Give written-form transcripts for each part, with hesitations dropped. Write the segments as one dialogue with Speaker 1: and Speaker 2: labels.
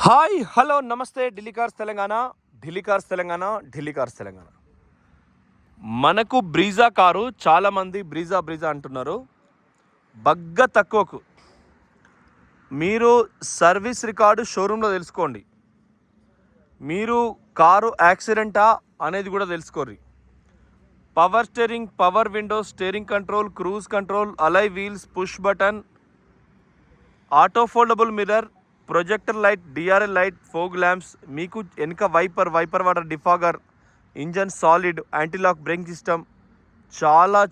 Speaker 1: Hi hello నమస్తే Delhi cars Telangana Delhi cars Telangana Delhi cars Telangana. మనకు Brezza car చాలామంది బ్రీజా బ్రీజా అంటున్నారు. బగ్గ తక్కువకు మీరు సర్వీస్ రికార్డు షోరూంలో తెలుసుకోండి. మీరు కారు యాక్సిడెంటా అనేది కూడా తెలుసుకోర్రి. Power steering, power windows, steering control, cruise control, alloy wheels, push button, auto foldable mirror, projector light, DRL light, fog lamps, మీకు వెనుక wiper water defogger, engine solid, antilock braking system,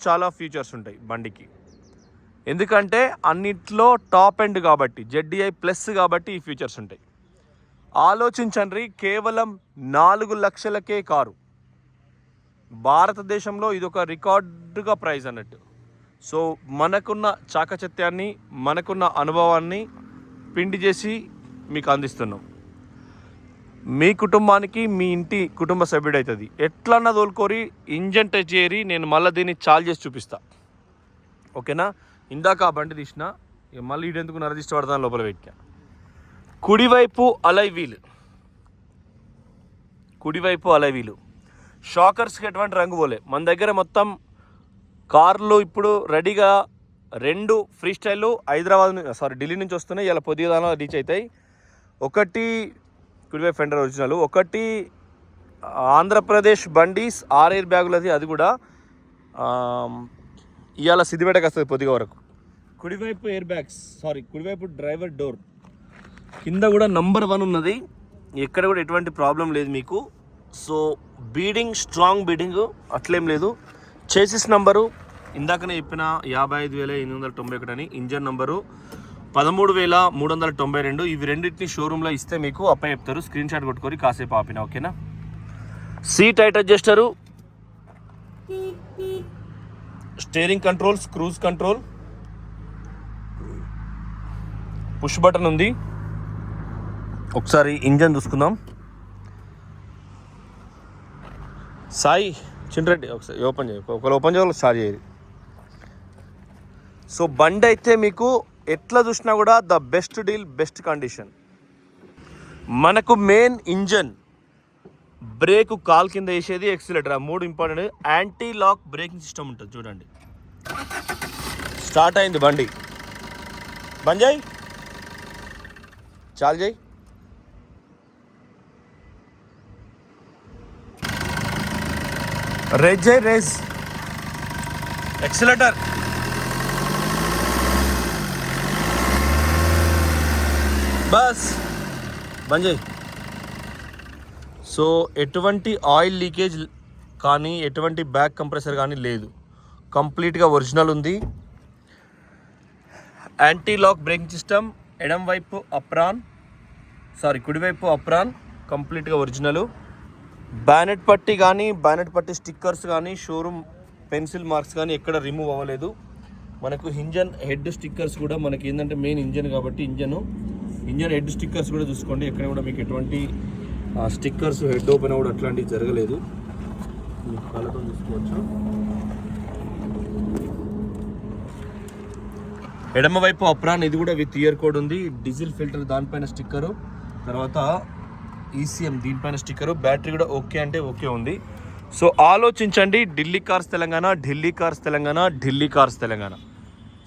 Speaker 1: చాలా ఫీచర్స్ ఉంటాయి బండికి. ఎందుకంటే అన్నిట్లో టాప్ ఎండ్ కాబట్టి, ZDI plus కాబట్టి ఈ ఫీచర్స్ ఉంటాయి. ఆలోచించండి, కేవలం 4 లక్షలకే కారు. భారతదేశంలో ఇదొక రికార్డుగా ప్రైజ్ అన్నట్టు. సో మనకున్న చాకచత్యాన్ని, మనకున్న అనుభవాన్ని పిండి చేసి మీకు అందిస్తున్నాం. మీ కుటుంబానికి, మీ ఇంటి కుటుంబ సభ్యుడు అవుతుంది. ఎట్లన్నా తోలుకోరి, ఇంజన్ టచ్ చేయరి, నేను మళ్ళీ దీన్ని చాలు చేసి చూపిస్తా. ఓకేనా? ఇందాక ఆ బండి తీసిన, మళ్ళీ ఇటెందుకు నరదిష్టపడతాను లోపల పెట్టా. కుడివైపు అలై వీలు, షాకర్స్కి ఎటువంటి రంగు పోలే. మన దగ్గర మొత్తం కార్లు ఇప్పుడు రెడీగా 2 ఫ్రీ స్టైల్ ఢిల్లీ నుంచి వస్తున్నాయి. ఇలా పొద్దుగాల రీచ్ అవుతాయి. ఒకటి కుడివైపు ఫెండర్ ఒరిజినల్, ఒకటి ఆంధ్రప్రదేశ్ బండీస్ 6 ఎయిర్ బ్యాగులది, అది కూడా ఇవాళ సిద్దిపేటకి వస్తుంది పొద్దుగా వరకు. కుడివైపు ఎయిర్ బ్యాగ్స్, కుడివైపు డ్రైవర్ డోర్ కింద కూడా నంబర్ 1 ఉన్నది. ఎక్కడ కూడా ఎటువంటి ప్రాబ్లం లేదు మీకు. సో బీడింగ్, స్ట్రాంగ్ బీడింగ్ అట్లేం లేదు. చేసిస్ నంబరు ఇందాకనే చెప్పిన 55,891 అని, ఇంజన్ నంబరు 13,392. ఇవి రెండింటిని షోరూంలో ఇస్తే మీకు అప్ప చెప్తారు. స్క్రీన్ షాట్ కొట్టుకొని కాసేపు ఆపిన. ఓకేనా? Seat height adjuster, steering controls, cruise control, push button ఉంది. ఒకసారి ఇంజన్ చూసుకుందాం. సాయి చిండ్రెడ్డి ఒకసారి ఓపెన్ చేయ, ఒకవేళ ఓపెన్ చేయాలి స్టార్ట్ చేయాలి. సో బండి అయితే మీకు ఎట్లా చూసినా కూడా the best deal, best condition. మనకు మెయిన్ ఇంజన్, బ్రేక్ కాల్ కింద వేసేది, accelerator, 3 important. Anti lock braking system ఉంటుంది చూడండి. స్టార్ట్ అయింది బండి. బంద్ చేయి, చాలు చేయి. రేజ్ ఎక్సిలేటర్, బస్ బంద్ చేయి. సో ఎటువంటి ఆయిల్ లీకేజ్ కానీ, ఎటువంటి బ్యాక్ కంప్రెసర్ కానీ లేదు. కంప్లీట్గా ఒరిజినల్ ఉంది. యాంటీ లాక్ బ్రేకింగ్ సిస్టమ్, కుడివైపు అప్రాన్ కంప్లీట్గా ఒరిజినల్. బ్యానెట్ పట్టి కానీ, బ్యానెట్ పట్టి స్టిక్కర్స్ కానీ, షోరూమ్ పెన్సిల్ మార్క్స్ కానీ ఎక్కడ రిమూవ్ అవ్వలేదు. మనకు ఇంజన్ హెడ్ స్టిక్కర్స్ కూడా, మనకి ఏంటంటే మెయిన్ ఇంజన్ కాబట్టి ఇంజన్ హెడ్ స్టిక్కర్స్ కూడా చూసుకోండి. ఎక్కడ కూడా మీకు ఎటువంటి స్టిక్కర్స్ హెడ్ ఓపెన్ అవ్వడం అట్లాంటివి జరగలేదు. మీకు కళ్ళతో చూసుకోవచ్చు. ఎడమవైపు అప్రాన్, ఇది కూడా విత్ ఇయర్ కోడ్ ఉంది. డీజిల్ ఫిల్టర్ దానిపైన స్టిక్కరు, తర్వాత ఈసీఎం దీనిపైన స్టిక్కరు. బ్యాటరీ కూడా ఓకే అంటే ఓకే ఉంది. సో ఆలోచించండి, Delhi cars Telangana, Delhi cars Telangana, Delhi cars Telangana.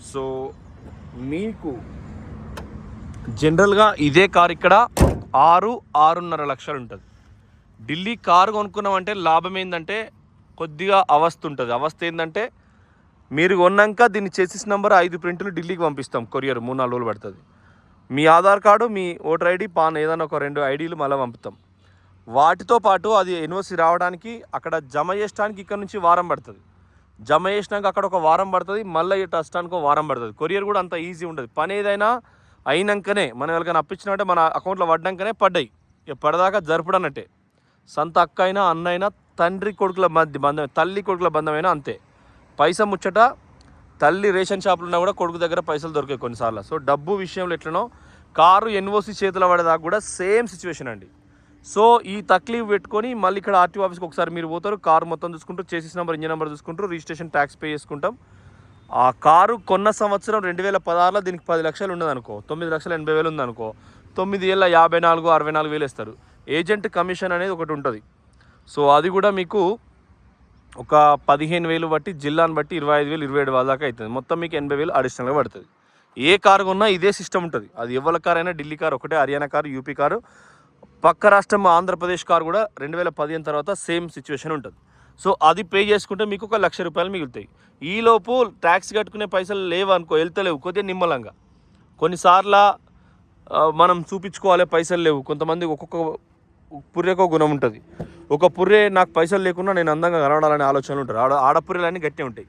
Speaker 1: So మీకు జనరల్గా ఇదే కార్ ఇక్కడ 6-6.5 లక్షలు ఉంటుంది. ఢిల్లీ కారు కొనుక్కున్నామంటే లాభం ఏంటంటే కొద్దిగా అవస్థ ఉంటుంది. అవస్థ ఏంటంటే మీరు కొన్నాక దీన్ని చేసేసి నెంబర్ 5 ప్రింట్లు ఢిల్లీకి పంపిస్తాం. కొరియర్ 3-4 రోజులు పడుతుంది. మీ ఆధార్ కార్డు, మీ ఓటర్ ఐడి, పాన్ ఏదైనా ఒక 2 ఐడీలు మళ్ళీ పంపుతాం. వాటితో పాటు అది ఎన్ఓసి రావడానికి, అక్కడ జమ చేయడానికి ఇక్కడ నుంచి వారం పడుతుంది. జమ చేసినాక అక్కడ ఒక వారం పడుతుంది. మళ్ళీ టస్టానికి ఒక వారం పడుతుంది. కొరియర్ కూడా అంత ఈజీ ఉండదు. పని ఏదైనా అయినాకనే, మనం ఎవరికైనా అప్పించినట్టే మన అకౌంట్లో పడ్డాకనే పడ్డాయి. ఇక పడదాకా జరపడన్నట్టే. సొంత అక్క అయినా, అన్న అయినా, తండ్రి కొడుకుల మధ్య బంధం, తల్లి కొడుకుల బంధమైనా అంతే. పైసా ముచ్చట, తల్లి రేషన్ షాపులు ఉన్నా కూడా కొడుకు దగ్గర పైసలు దొరికాయి కొన్నిసార్లు. సో డబ్బు విషయంలో ఎట్లనో కారు ఎన్ఓసి చేతిలో పడేదాకా కూడా సేమ్ సిచ్యువేషన్ అండి. సో ఈ తక్లీఫ్ పెట్టుకొని మళ్ళీ ఇక్కడ ఆర్టీఓ ఆఫీస్కి ఒకసారి మీరు పోతారు. కారు మొత్తం చూసుకుంటారు, చేసేసి నెంబర్, ఇంజిన్ నెంబర్ చూసుకుంటారు, రిజిస్ట్రేషన్ ట్యాక్స్ పే చేసుకుంటాం. ఆ కారు కొన్న సంవత్సరం 2016లో దీనికి 10 లక్షలు ఉన్నదనుకో, 9,80,000 ఉందనుకో, 9,54,000 64,000 ఇస్తారు. ఏజెంట్ కమిషన్ అనేది ఒకటి ఉంటుంది. సో అది కూడా మీకు ఒక 15,000 బట్టి జిల్లాను బట్టి 25,000 27,000 దాకా అవుతుంది. మొత్తం మీకు 80,000 అడిషనల్గా పడుతుంది. ఏ కారు కొన్నా ఇదే సిస్టమ్ ఉంటుంది. అది ఎవరి కార్ అయినా, ఢిల్లీ కారు ఒకటే, హర్యానా కారు, యూపీ కారు, పక్క రాష్ట్రం ఆంధ్రప్రదేశ్ కారు కూడా 2015 తర్వాత సేమ్ సిచ్యువేషన్ ఉంటుంది. సో అది పే చేసుకుంటే మీకు ఒక ₹1,00,000 మిగులుతాయి. ఈలోపు ట్యాక్స్ కట్టుకునే పైసలు లేవు అనుకో, వెళ్తలేవు, కొద్దిగా నిమ్మలంగా. కొన్నిసార్లు మనం చూపించుకోవాలి, పైసలు లేవు. కొంతమంది ఒక్కొక్క పుర్రెకో గుణం ఉంటుంది. ఒక పుర్రె నాకు పైసలు లేకున్నా నేను అందంగా కనబడాలనే ఆలోచనలు ఉంటారు. ఆడపుర్రెలన్నీ గట్టిగా ఉంటాయి.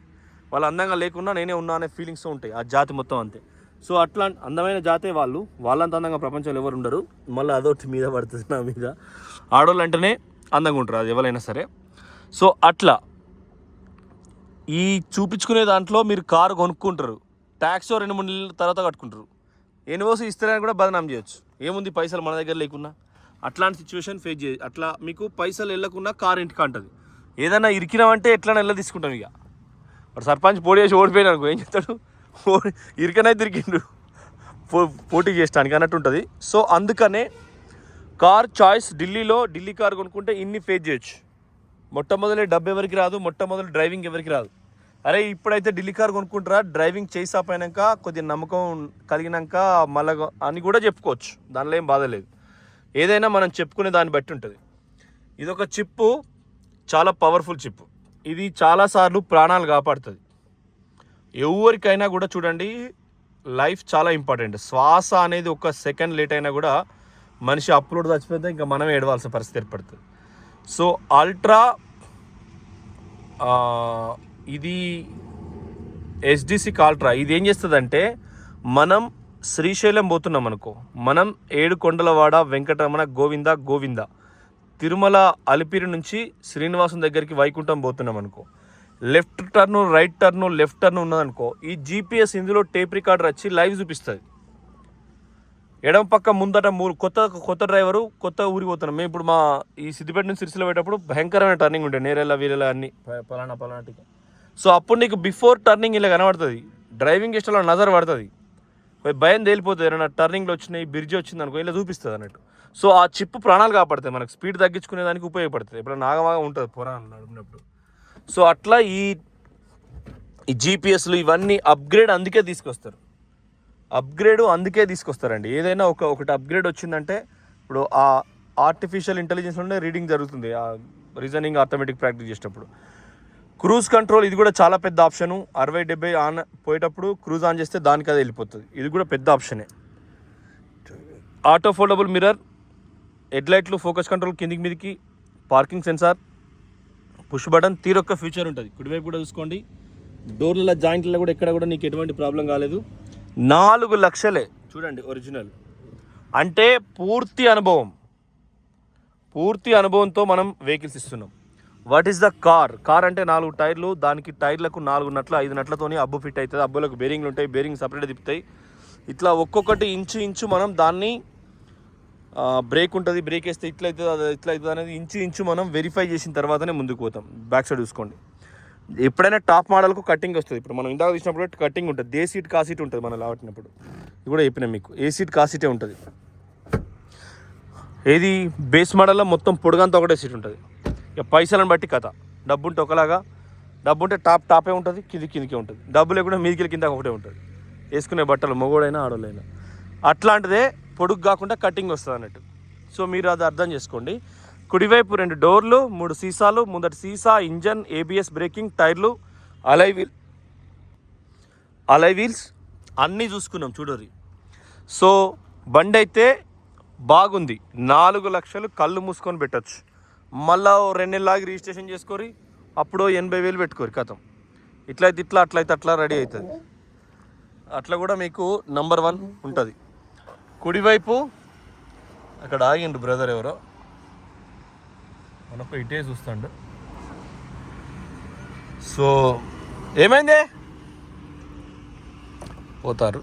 Speaker 1: వాళ్ళు అందంగా లేకున్నా నేనే ఉన్నా అనే ఫీలింగ్స్ ఉంటాయి. ఆ జాతి మొత్తం అంతే. సో అట్లా అందమైన జాతే వాళ్ళంత అందంగా ప్రపంచంలో ఎవరు ఉండరు. మళ్ళీ అదొకటి మీద పడుతుంది నా మీద. ఆడవాళ్ళు అంటేనే అందంగా ఉంటారు, అది ఎవరైనా సరే. సో అట్లా ఈ చూపించుకునే దాంట్లో మీరు కారు కొనుక్కుంటారు, ట్యాక్స్ 2-3 నెలల తర్వాత కట్టుకుంటారు. ఎన్ఓసి ఇస్తారని కూడా బదనాం చేయొచ్చు. ఏముంది పైసలు మన దగ్గర లేకున్నా. అట్లాంటి సిచ్యువేషన్ ఫేస్ చేయ. అట్లా మీకు పైసలు వెళ్ళకున్నా కారు ఇంటికి అంటుంది. ఏదైనా ఇరికినామంటే ఎట్లా నెల తీసుకుంటాం. ఇక వాడు సర్పంచ్ పోటీ చేసి ఓడిపోయినా అనుకో, ఏం చెప్తాడు, ఇరికనైతే ఇరికిండు పోటీ చేస్తానికి అన్నట్టు ఉంటుంది. సో అందుకనే కార్ చాయిస్ ఢిల్లీ కార్ కొనుక్కుంటే ఇన్ని ఫేస్ చేయొచ్చు. మొట్టమొదటి డబ్బు ఎవరికి రాదు, మొట్టమొదటి డ్రైవింగ్ ఎవరికి రాదు. అరే ఇప్పుడైతే ఢిల్లీ కార్ కొనుక్కుంటారా, డ్రైవింగ్ చేసి ఆపోయినాక కొద్దిగా నమ్మకం కలిగినాక మళ్ళా అని కూడా చెప్పుకోవచ్చు. దానిలో ఏం బాధ లేదు. ఏదైనా మనం చెప్పుకునే దాన్ని బట్టి ఉంటుంది. ఇదొక చిప్పు, చాలా పవర్ఫుల్ చిప్పు. ఇది చాలాసార్లు ప్రాణాలు కాపాడుతుంది. ఎవరికైనా కూడా చూడండి, లైఫ్ చాలా ఇంపార్టెంట్. శ్వాస అనేది ఒక సెకండ్ లేట్ అయినా కూడా మనిషి అప్లోడ్ చచ్చిపోతే ఇంకా మనమే ఏడవాల్సిన పరిస్థితి ఏర్పడుతుంది. సో అల్ట్రా ఇది HDC అల్ట్రా ఇది ఏం చేస్తుందంటే, మనం శ్రీశైలం పోతున్నాం అనుకో, మనం 7 కొండలవాడ వెంకటరమణ గోవింద తిరుమల అలిపిరి నుంచి శ్రీనివాసం దగ్గరికి వైకుంఠం పోతున్నాం అనుకో, లెఫ్ట్ టర్ను, రైట్ టర్ను, లెఫ్ట్ టర్న్ ఉన్నదనుకో, ఈ GPS ఇందులో టేప్ రికార్డర్ వచ్చి లైవ్ చూపిస్తుంది. ఎడమ పక్క ముందట కొత్త డ్రైవరు కొత్త ఊరికి పోతున్నాం. మేము ఇప్పుడు ఈ సిద్దిపేట నుంచి సిరిసిల్ల పోయేటప్పుడు భయంకరమైన టర్నింగ్ ఉంటాయి, నేరెళ్ళ వీరెళ్ళ అన్ని పలానాటికి. సో అప్పుడు నీకు బిఫోర్ టర్నింగ్ ఇలా కనబడుతుంది. డ్రైవింగ్ ఇష్టంలో నజర్ పడుతుంది, భయం తేలిపోతుంది. ఏమైనా టర్నింగ్లో వచ్చినాయి, బ్రిడ్జ్ వచ్చింది అనుకో, ఇలా చూపిస్తుంది అన్నట్టు. సో ఆ చిప్ ప్రాణాలు కాపాడుతాయి, మనకు స్పీడ్ తగ్గించుకునే దానికి ఉపయోగపడుతుంది. ఇప్పుడు నాగమాగా ఉంటుంది పురాణం నడిపినప్పుడు. సో అట్లా ఈ GPSలు ఇవన్నీ అప్గ్రేడ్ అందుకే తీసుకొస్తారండి. ఏదైనా ఒకటి అప్గ్రేడ్ వచ్చిందంటే, ఇప్పుడు ఆ ఆర్టిఫిషియల్ ఇంటెలిజెన్స్ ఉండే రీడింగ్ జరుగుతుంది, ఆ రీజనింగ్ ఆటోమేటిక్ ప్రాక్టీస్ చేసేటప్పుడు. క్రూజ్ కంట్రోల్ ఇది కూడా చాలా పెద్ద ఆప్షను. 60-70 ఆన్ పోయేటప్పుడు క్రూజ్ ఆన్ చేస్తే దానికి అది వెళ్ళిపోతుంది. ఇది కూడా పెద్ద ఆప్షనే. ఆటో ఫోల్డబుల్ మిర్రర్, హెడ్లైట్లు, ఫోకస్ కంట్రోల్ కిందికి మీదికి, పార్కింగ్ సెన్సార్, పుష్ బటన్, తీరొక్క ఫీచర్ ఉంటుంది. కుడివైపు కూడా చూసుకోండి, డోర్ల జాయింట్లలో కూడా ఎక్కడ కూడా నీకు ఎటువంటి ప్రాబ్లం కాలేదు. 4 లక్షలే చూడండి ఒరిజినల్. అంటే పూర్తి అనుభవంతో మనం వెహికల్స్ ఇస్తున్నాం. వాట్ ఈస్ ద కార్ అంటే 4 టైర్లు, దానికి టైర్లకు 4 నట్లు 5 నట్లతోని అబ్బు ఫిట్ అవుతుంది. అబ్బులకు బేరింగ్లు ఉంటాయి, బేరింగ్ సపరేట్ తిప్పుతాయి. ఇట్లా ఒక్కొక్కటి ఇంచు మనం దాన్ని బ్రేక్ ఉంటుంది, బ్రేక్ వేస్తే ఇట్లా అవుతుంది అనేది ఇంచు మనం వెరిఫై చేసిన తర్వాతనే ముందుకు పోతాం. బ్యాక్ సైడ్ చూసుకోండి. ఎప్పుడైనా టాప్ మోడల్కు కటింగ్ వస్తుంది. ఇప్పుడు మనం ఇందాక తీసినప్పుడు కటింగ్ ఉంటుంది, ఏ సీట్ కా సీట్ ఉంటుంది మనం లావట్టినప్పుడు. ఇది కూడా చెప్పినా మీకు, ఏ సీట్ కా సీటే ఉంటుంది. ఏది బేస్ మోడల్లో మొత్తం పొడుగంతా ఒకటే సీట్ ఉంటుంది. ఇక పైసలను బట్టి కథ. డబ్బు ఉంటే ఒకలాగా, డబ్బు ఉంటే టాపే ఉంటుంది, కిందికే ఉంటుంది. డబ్బు లేకుండా మీదికి కింద ఒకటే ఉంటుంది. వేసుకునే బట్టలు మొగోడైనా ఆడోళ్ళైనా అట్లాంటిదే, పొడుగు కాకుండా కటింగ్ వస్తుంది అన్నట్టు. సో మీరు అది అర్థం చేసుకోండి. కుడివైపు 2 డోర్లు, 3 సీసాలు, ముందటి సీసా, ఇంజన్, ABS బ్రేకింగ్, టైర్లు, అలై వీల్స్ అన్నీ చూసుకున్నాం చూడరి. సో బండి అయితే బాగుంది. 4 లక్షలు కళ్ళు మూసుకొని పెట్టచ్చు. మళ్ళా 2 నెలలాగి రిజిస్ట్రేషన్ చేసుకోరి, అప్పుడు 80,000 పెట్టుకోరు, కథం. ఇట్లయితే ఇట్లా, అట్లయితే అట్లా రెడీ అవుతుంది. అట్లా కూడా మీకు నంబర్ 1 ఉంటుంది. కుడివైపు అక్కడ ఆగిండు బ్రదర్ ఎవరో, మనకు ఇటే చూస్తాడు. సో ఏమైంది, పోతారు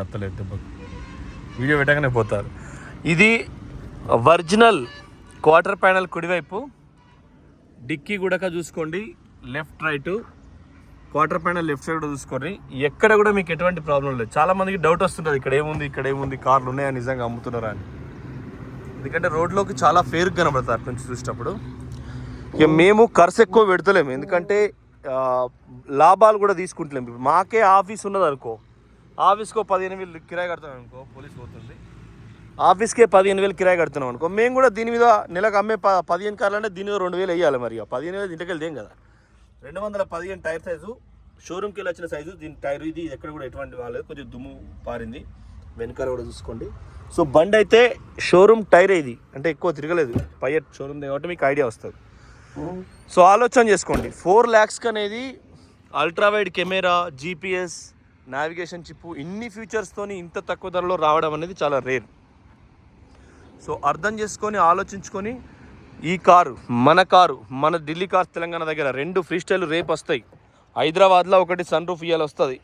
Speaker 1: అత్తలేదు దెబ్బకు, వీడియో పెట్టగానే పోతారు. ఇది ఒరిజినల్ క్వార్టర్ ప్యానల్. కుడివైపు డిక్కీ కూడా చూసుకోండి, left right quarter panel left side చూసుకోండి, ఎక్కడ కూడా మీకు ఎటువంటి ప్రాబ్లం లేదు. చాలా మందికి డౌట్ వస్తుంటుంది ఇక్కడ ఏముంది కార్లు ఉన్నాయా నిజంగా అమ్ముతున్నారా అని. ఎందుకంటే రోడ్లోకి చాలా ఫేర్గా కనబడతారు అటు నుంచి చూసేటప్పుడు. ఇక మేము ఖర్చు ఎక్కువ పెడతలేము, ఎందుకంటే లాభాలు కూడా తీసుకుంటలేము. మాకే ఆఫీస్ ఉన్నది అనుకో, ఆఫీస్కో 15,000 కిరాయి కడతాం అనుకో, పోలీస్ పోతుంది, ఆఫీస్కే 15,000 కిరాయి కడుతున్నాం అనుకో, మేము కూడా దీని మీద నెలకు అమ్మే 15 కార్లు అంటే దీని మీద 2,000 వేయాలి. మరి 15,000 ఇంటికి వెళ్తేం కదా. 215 టైర్ సైజు, షోరూమ్కి వెళ్ళి వచ్చిన సైజు. దీని టైర్ ఇది ఎక్కడ కూడా ఎటువంటి వాళ్ళది, కొంచెం దుమ్ము పారింది. వెనకాల కూడా చూసుకోండి. సో బండి అయితే షోరూమ్ టైర్ ఇది, అంటే ఎక్కువ తిరగలేదు, పై షోరూమ్ కాబట్టి మీకు ఐడియా వస్తుంది. సో ఆలోచన చేసుకోండి, 4 lakhs అనేది ultra wide camera, GPS, navigation chip, ఇన్ని ఫీచర్స్తోని ఇంత తక్కువ ధరలో రావడం అనేది చాలా రేర్. సో అర్థం చేసుకొని ఆలోచించుకొని ఈ కారు మన ఢిల్లీ కార్స్ తెలంగాణ దగ్గర 2 ఫ్రీ స్టైల్ రేపు వస్తాయి. హైదరాబాద్లో ఒకటి సన్ రూఫ్ ఇయ్యాలి వస్తుంది.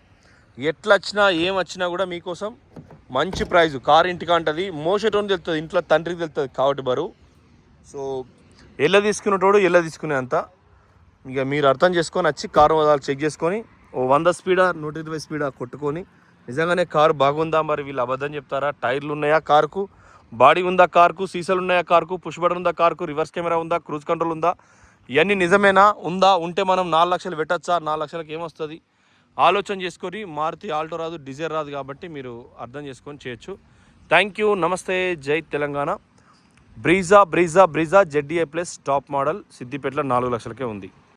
Speaker 1: ఎట్లా వచ్చినా ఏం వచ్చినా కూడా మీకోసం మంచి ప్రైజు. కారు ఇంటికి ఉంటుంది, మోసేటోని తెలుస్తుంది, ఇంట్లో తండ్రికి తెలుస్తుంది కాబట్టి బరువు. సో ఎల్ల తీసుకునేటోడు ఎల్ల తీసుకునే అంత ఇక మీరు అర్థం చేసుకొని వచ్చి కారు చెక్ చేసుకొని 100 స్పీడా 120 స్పీడా కొట్టుకొని నిజంగానే కారు బాగుందా, మరి వీళ్ళు అబద్ధం చెప్తారా, టైర్లు ఉన్నాయా కారుకు, బాడీ ఉందా కారుకు, సీసాలు ఉన్నాయా కారుకు, పుష్ బటన్ ఉందా కారుకు, రివర్స్ కెమెరా ఉందా, క్రూజ్ కంట్రోల్ ఉందా, ఇవన్నీ నిజమేనా, ఉంటే మనం 4 లక్షలు పెట్టచ్చా, 4 లక్షలకు ఏమొస్తుంది ఆలోచన చేసుకొని. మారుతి ఆల్టో రాదు, డిజైర్ రాదు, కాబట్టి మీరు అర్థం చేసుకొని చేయొచ్చు. థ్యాంక్ యూ, నమస్తే, జై Telangana. Brezza ZDA+ top model సిద్దిపేటలో 4 లక్షలకే ఉంది.